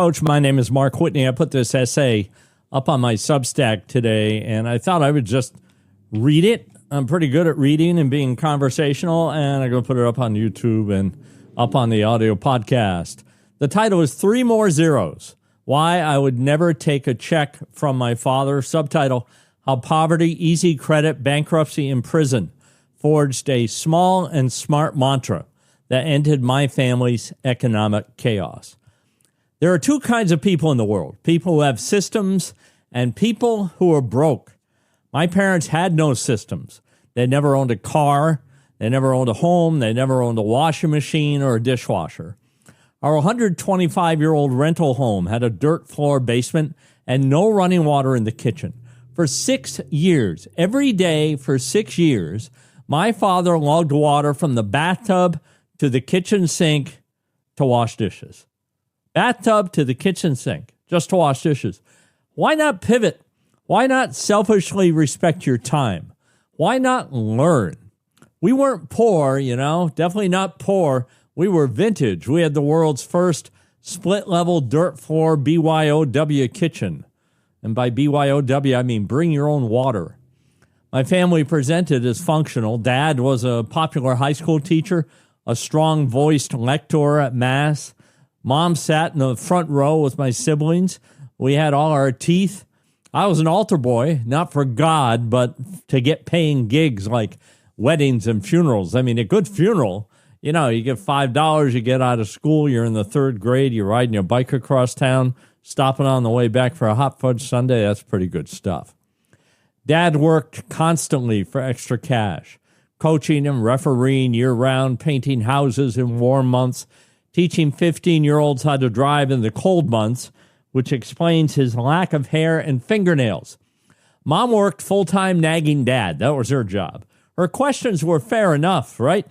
Coach, my name is Mark Whitney. I put this essay up on my Substack today, and I thought I would just read it. I'm pretty good at reading and being conversational, and I'm going to put it up on YouTube and up on the audio podcast. The title is 3 More Zeros, Why I Would Never Take a Check from My Father. Subtitle, How Poverty, Easy Credit, Bankruptcy, and Prison forged a small and smart mantra that ended my family's economic chaos. There are two kinds of people in the world, people who have systems and people who are broke. My parents had no systems. They never owned a car. They never owned a home. They never owned a washing machine or a dishwasher. Our 125-year-old rental home had a dirt floor basement and no running water in the kitchen. For 6 years, every day for 6 years, my father lugged water from the bathtub to the kitchen sink to wash dishes. Bathtub to the kitchen sink, just to wash dishes. Why not pivot? Why not selfishly respect your time? Why not learn? We weren't poor, definitely not poor. We were vintage. We had the world's first split-level dirt floor BYOW kitchen. And by BYOW, I mean bring your own water. My family presented as functional. Dad was a popular high school teacher, a strong-voiced lector at Mass. Mom sat in the front row with my siblings. We had all our teeth. I was an altar boy, not for God, but to get paying gigs like weddings and funerals. I mean, a good funeral, you get $5, you get out of school, you're in the 3rd grade, you're riding your bike across town, stopping on the way back for a hot fudge sundae. That's pretty good stuff. Dad worked constantly for extra cash, coaching and refereeing year-round, painting houses in warm months, teaching 15-year-olds how to drive in the cold months, which explains his lack of hair and fingernails. Mom worked full-time nagging Dad. That was her job. Her questions were fair enough, right?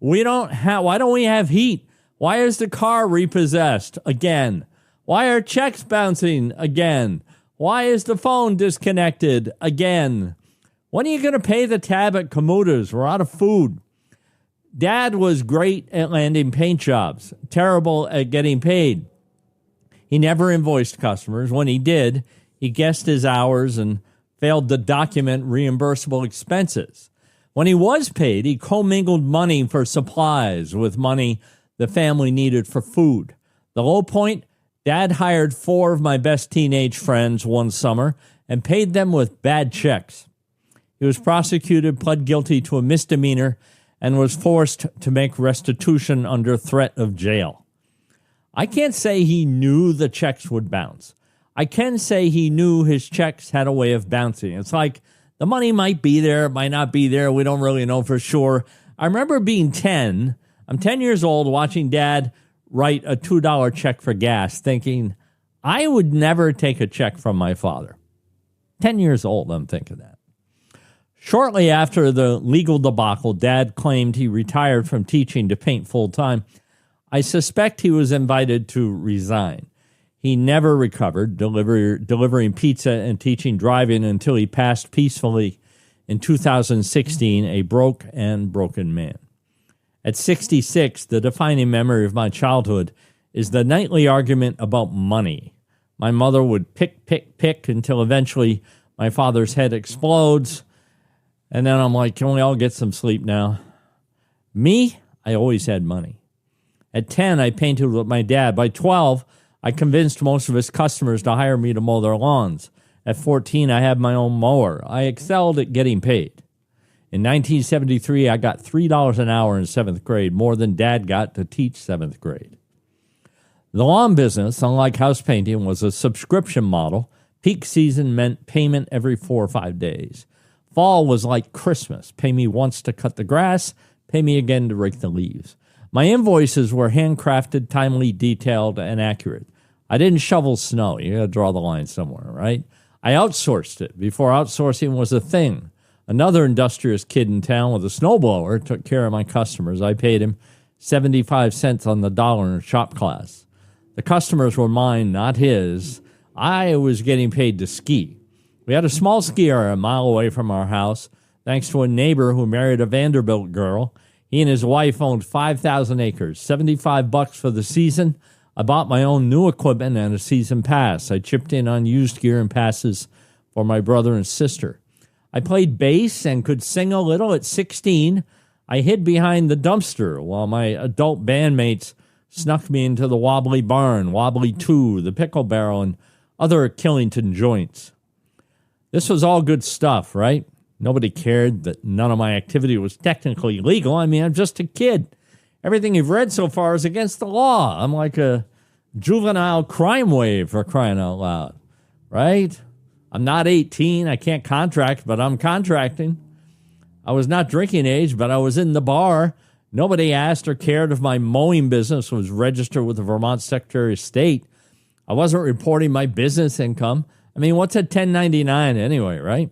Why don't we have heat? Why is the car repossessed again? Why are checks bouncing again? Why is the phone disconnected again? When are you going to pay the tab at Kamuta's? We're out of food. Dad was great at landing paint jobs, terrible at getting paid. He never invoiced customers. When he did, he guessed his hours and failed to document reimbursable expenses. When he was paid, he commingled money for supplies with money the family needed for food. The low point, Dad hired 4 of my best teenage friends one summer and paid them with bad checks. He was prosecuted, pled guilty to a misdemeanor, and was forced to make restitution under threat of jail. I can't say he knew the checks would bounce. I can say he knew his checks had a way of bouncing. It's like the money might be there, it might not be there. We don't really know for sure. I remember being 10. I'm 10 years old watching Dad write a $2 check for gas, thinking, I would never take a check from my father. 10 years old, I'm thinking that. Shortly after the legal debacle, Dad claimed he retired from teaching to paint full-time. I suspect he was invited to resign. He never recovered, delivering pizza and teaching driving until he passed peacefully in 2016, a broke and broken man. At 66, the defining memory of my childhood is the nightly argument about money. My mother would pick until eventually my father's head explodes. And then I'm like, can we all get some sleep now? Me, I always had money. At 10, I painted with my dad. By 12, I convinced most of his customers to hire me to mow their lawns. At 14, I had my own mower. I excelled at getting paid. In 1973, I got $3 an hour in 7th grade, more than Dad got to teach 7th grade. The lawn business, unlike house painting, was a subscription model. Peak season meant payment every 4 or 5 days. Fall was like Christmas. Pay me once to cut the grass, pay me again to rake the leaves. My invoices were handcrafted, timely, detailed, and accurate. I didn't shovel snow. You got to draw the line somewhere, right? I outsourced it before outsourcing was a thing. Another industrious kid in town with a snowblower took care of my customers. I paid him 75 cents on the dollar in shop class. The customers were mine, not his. I was getting paid to ski. We had a small ski area a mile away from our house, thanks to a neighbor who married a Vanderbilt girl. He and his wife owned 5,000 acres, $75 for the season, I bought my own new equipment and a season pass. I chipped in on used gear and passes for my brother and sister. I played bass and could sing a little at 16. I hid behind the dumpster while my adult bandmates snuck me into the Wobbly Barn, Wobbly 2, the Pickle Barrel, and other Killington joints. This was all good stuff, right? Nobody cared that none of my activity was technically legal. I mean, I'm just a kid. Everything you've read so far is against the law. I'm like a juvenile crime wave, for crying out loud, right? I'm not 18. I can't contract, but I'm contracting. I was not drinking age, but I was in the bar. Nobody asked or cared if my mowing business was registered with the Vermont Secretary of State. I wasn't reporting my business income. I mean, what's a 1099 anyway, right?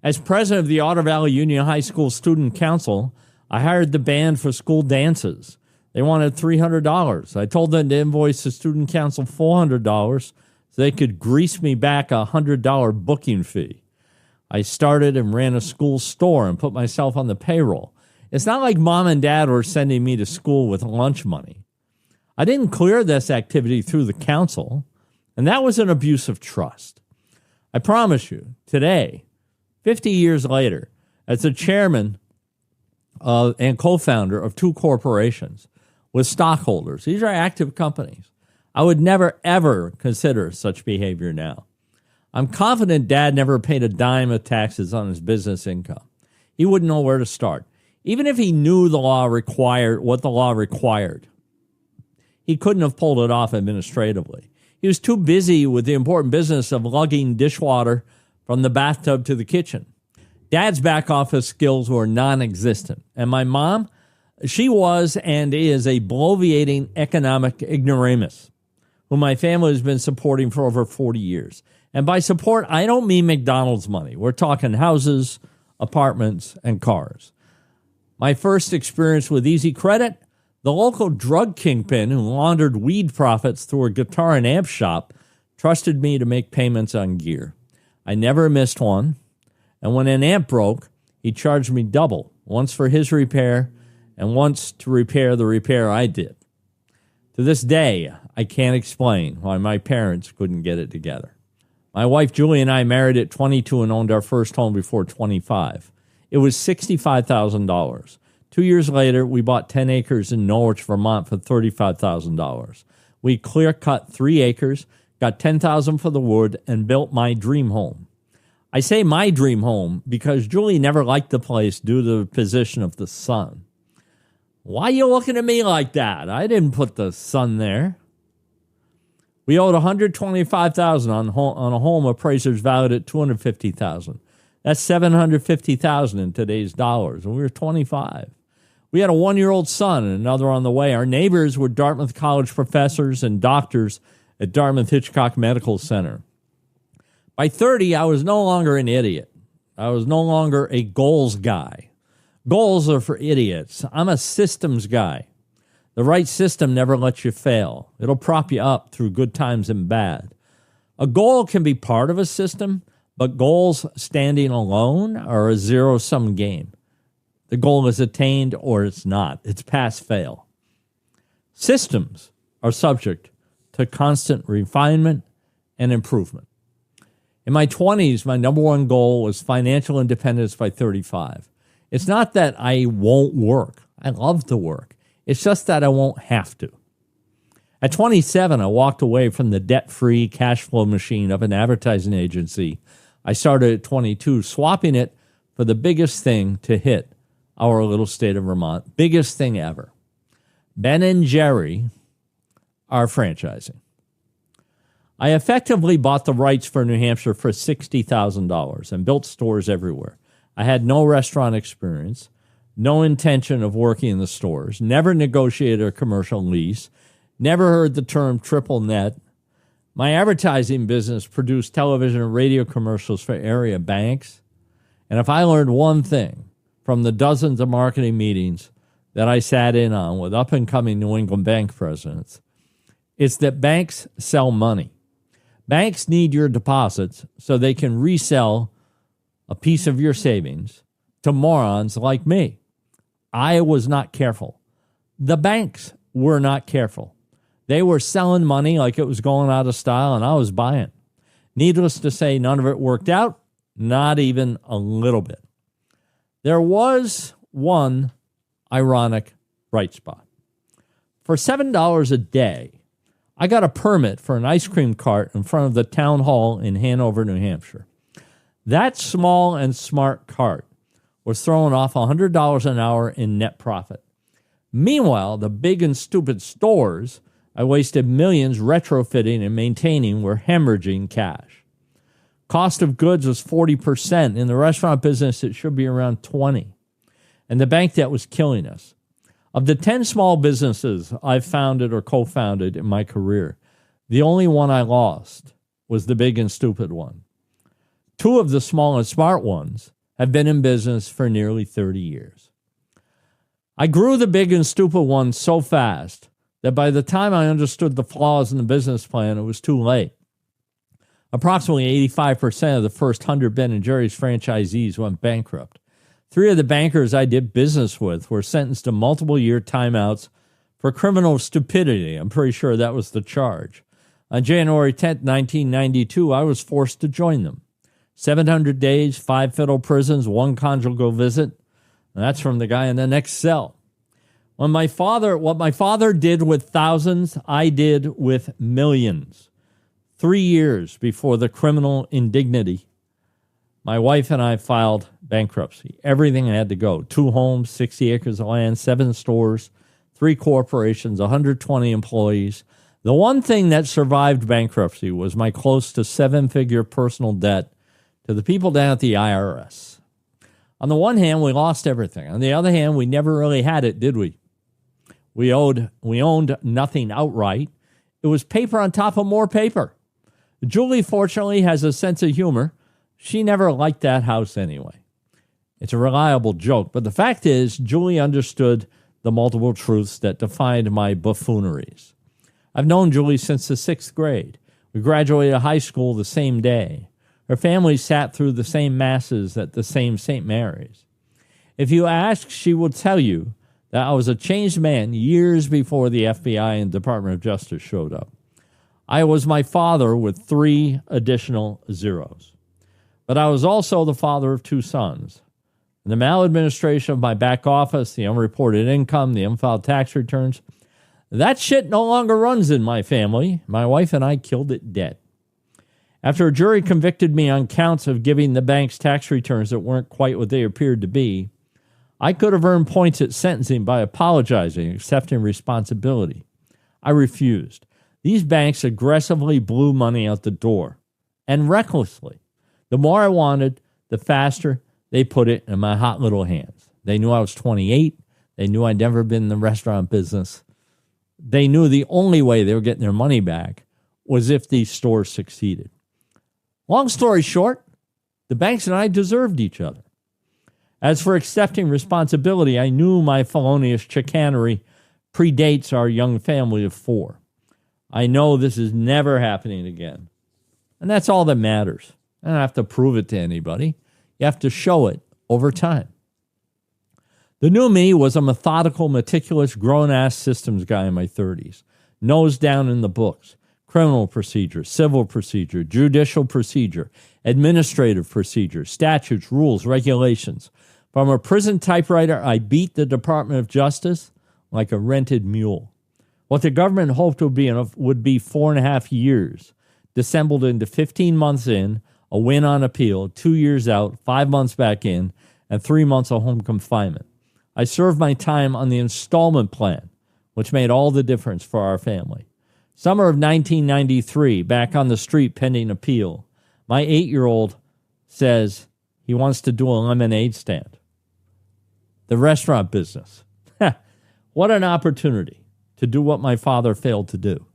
As president of the Otter Valley Union High School Student Council, I hired the band for school dances. They wanted $300. I told them to invoice the student council $400 so they could grease me back a $100 booking fee. I started and ran a school store and put myself on the payroll. It's not like mom and dad were sending me to school with lunch money. I didn't clear this activity through the council, and that was an abuse of trust. I promise you, today, 50 years later, as the chairman and co-founder of two corporations with stockholders, these are active companies, I would never, ever consider such behavior now. I'm confident Dad never paid a dime of taxes on his business income. He wouldn't know where to start. Even if he knew the law required what the law required, he couldn't have pulled it off administratively. He was too busy with the important business of lugging dishwater from the bathtub to the kitchen. Dad's back office skills were non-existent. And my mom, she was and is a bloviating economic ignoramus who my family has been supporting for over 40 years. And by support, I don't mean McDonald's money. We're talking houses, apartments, and cars. My first experience with Easy Credit, the local drug kingpin who laundered weed profits through a guitar and amp shop, trusted me to make payments on gear. I never missed one. And when an amp broke, he charged me double, once for his repair and once to repair the repair I did. To this day, I can't explain why my parents couldn't get it together. My wife Julie and I married at 22 and owned our first home before 25. It was $65,000. 2 years later, we bought 10 acres in Norwich, Vermont for $35,000. We clear-cut 3 acres, got $10,000 for the wood, and built my dream home. I say my dream home because Julie never liked the place due to the position of the sun. Why are you looking at me like that? I didn't put the sun there. We owed $125,000 on a home appraisers valued at $250,000. That's $750,000 in today's dollars, and we were 25. We had a 1-year-old son and another on the way. Our neighbors were Dartmouth College professors and doctors at Dartmouth Hitchcock Medical Center. By 30, I was no longer an idiot. I was no longer a goals guy. Goals are for idiots. I'm a systems guy. The right system never lets you fail. It'll prop you up through good times and bad. A goal can be part of a system, but goals standing alone are a zero-sum game. The goal is attained or it's not. It's pass-fail. Systems are subject to constant refinement and improvement. In my 20s, my number one goal was financial independence by 35. It's not that I won't work. I love to work. It's just that I won't have to. At 27, I walked away from the debt-free cash flow machine of an advertising agency. I started at 22, swapping it for the biggest thing to hit our little state of Vermont. Biggest thing ever. Ben and Jerry are franchising. I effectively bought the rights for New Hampshire for $60,000 and built stores everywhere. I had no restaurant experience, no intention of working in the stores, never negotiated a commercial lease, never heard the term triple net. My advertising business produced television and radio commercials for area banks. And if I learned one thing from the dozens of marketing meetings that I sat in on with up-and-coming New England bank presidents, it's that banks sell money. Banks need your deposits so they can resell a piece of your savings to morons like me. I was not careful. The banks were not careful. They were selling money like it was going out of style, and I was buying. Needless to say, none of it worked out, not even a little bit. There was one ironic bright spot. For $7 a day, I got a permit for an ice cream cart in front of the town hall in Hanover, New Hampshire. That small and smart cart was throwing off $100 an hour in net profit. Meanwhile, the big and stupid stores I wasted millions retrofitting and maintaining were hemorrhaging cash. Cost of goods was 40%. In the restaurant business, it should be around 20%. And the bank debt was killing us. Of the 10 small businesses I've founded or co-founded in my career, the only one I lost was the big and stupid one. 2 of the small and smart ones have been in business for nearly 30 years. I grew the big and stupid one so fast that by the time I understood the flaws in the business plan, it was too late. Approximately 85% of the first 100 Ben & Jerry's franchisees went bankrupt. 3 of the bankers I did business with were sentenced to multiple-year timeouts for criminal stupidity. I'm pretty sure that was the charge. On January 10, 1992, I was forced to join them. 700 days, 5 federal prisons, 1 conjugal visit. And that's from the guy in the next cell. What my father did with thousands, I did with millions. 3 years before the criminal indignity, my wife and I filed bankruptcy. Everything had to go. 2 homes, 60 acres of land, 7 stores, 3 corporations, 120 employees. The one thing that survived bankruptcy was my close to 7-figure personal debt to the people down at the IRS. On the one hand, we lost everything. On the other hand, we never really had it, did we? We owned nothing outright. It was paper on top of more paper. Julie, fortunately, has a sense of humor. She never liked that house anyway. It's a reliable joke, but the fact is, Julie understood the multiple truths that defined my buffooneries. I've known Julie since the 6th grade. We graduated high school the same day. Her family sat through the same masses at the same St. Mary's. If you ask, she will tell you that I was a changed man years before the FBI and Department of Justice showed up. I was my father with 3 additional zeros. But I was also the father of 2 sons. The maladministration of my back office, the unreported income, the unfiled tax returns, that shit no longer runs in my family. My wife and I killed it dead. After a jury convicted me on counts of giving the bank's tax returns that weren't quite what they appeared to be, I could have earned points at sentencing by apologizing and accepting responsibility. I refused. These banks aggressively blew money out the door, and recklessly. The more I wanted, the faster they put it in my hot little hands. They knew I was 28. They knew I'd never been in the restaurant business. They knew the only way they were getting their money back was if these stores succeeded. Long story short, the banks and I deserved each other. As for accepting responsibility, I knew my felonious chicanery predates our young family of 4. I know this is never happening again. And that's all that matters. I don't have to prove it to anybody. You have to show it over time. The new me was a methodical, meticulous, grown-ass systems guy in my 30s. Nose down in the books. Criminal procedure, civil procedure, judicial procedure, administrative procedure, statutes, rules, regulations. From a prison typewriter, I beat the Department of Justice like a rented mule. What the government hoped would be 4.5 years, dissembled into 15 months in, a win on appeal, 2 years out, 5 months back in, and 3 months of home confinement. I served my time on the installment plan, which made all the difference for our family. Summer of 1993, back on the street pending appeal, my 8-year-old says he wants to do a lemonade stand. The restaurant business. What an opportunity to do what my father failed to do.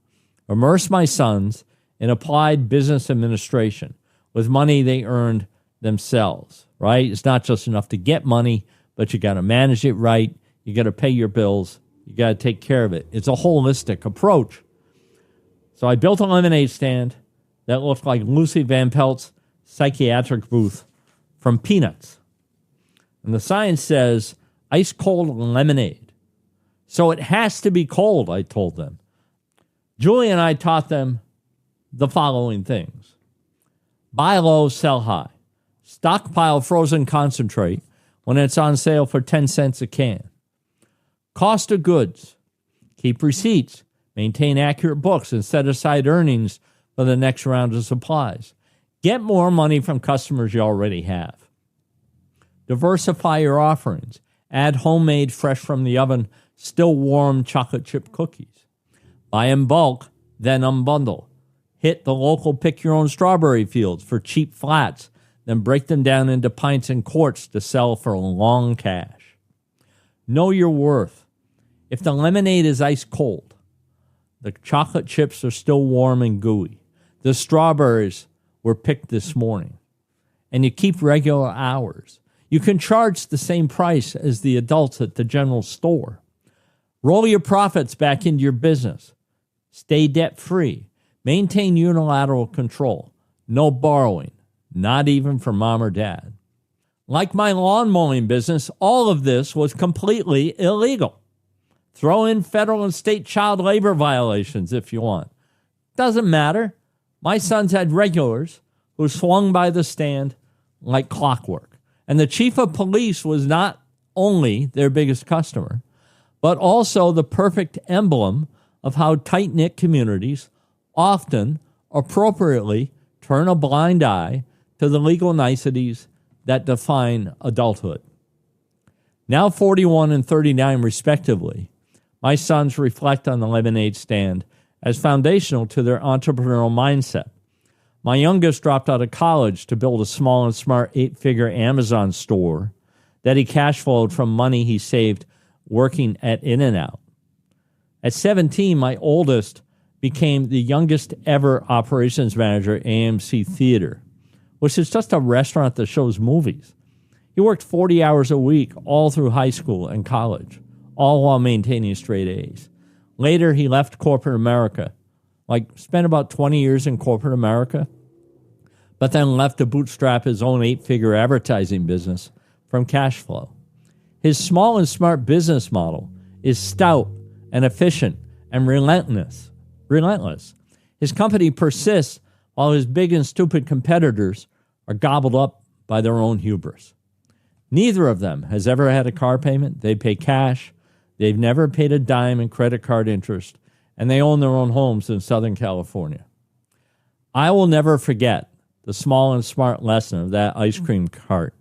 Immerse my sons in applied business administration with money they earned themselves, right? It's not just enough to get money, but you got to manage it right. You got to pay your bills. You got to take care of it. It's a holistic approach. So I built a lemonade stand that looked like Lucy Van Pelt's psychiatric booth from Peanuts. And the sign says, ice cold lemonade. So it has to be cold, I told them. Julie and I taught them the following things. Buy low, sell high. Stockpile frozen concentrate when it's on sale for 10 cents a can. Cost of goods. Keep receipts. Maintain accurate books and set aside earnings for the next round of supplies. Get more money from customers you already have. Diversify your offerings. Add homemade, fresh from the oven, still warm chocolate chip cookies. Buy in bulk, then unbundle. Hit the local pick-your-own strawberry fields for cheap flats, then break them down into pints and quarts to sell for long cash. Know your worth. If the lemonade is ice cold, the chocolate chips are still warm and gooey, the strawberries were picked this morning, and you keep regular hours, you can charge the same price as the adults at the general store. Roll your profits back into your business. Stay debt-free. Maintain unilateral control. No borrowing, not even from mom or dad. Like my lawn mowing business, all of this was completely illegal. Throw in federal and state child labor violations if you want. Doesn't matter. My sons had regulars who swung by the stand like clockwork. And the chief of police was not only their biggest customer, but also the perfect emblem of how tight-knit communities often appropriately turn a blind eye to the legal niceties that define adulthood. Now 41 and 39 respectively, my sons reflect on the lemonade stand as foundational to their entrepreneurial mindset. My youngest dropped out of college to build a small and smart 8-figure Amazon store that he cash flowed from money he saved working at In-N-Out. At 17, my oldest became the youngest ever operations manager at AMC Theater, which is just a restaurant that shows movies. He worked 40 hours a week all through high school and college, all while maintaining straight A's. Later, he left corporate America, spent about 20 years in corporate America, but then left to bootstrap his own 8-figure advertising business from cash flow. His small and smart business model is stout and efficient and relentless. His company persists while his big and stupid competitors are gobbled up by their own hubris. Neither of them has ever had a car payment. They pay cash. They've never paid a dime in credit card interest, and they own their own homes in Southern California. I will never forget the small and smart lesson of that ice cream cart,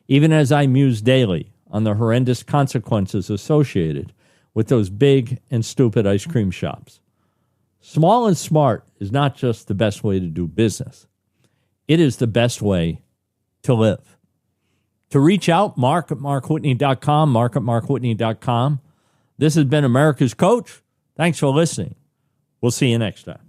even as I muse daily on the horrendous consequences associated with those big and stupid ice cream shops. Small and smart is not just the best way to do business. It is the best way to live. To reach out, mark at markwhitney.com, mark at markwhitney.com. This has been America's Coach. Thanks for listening. We'll see you next time.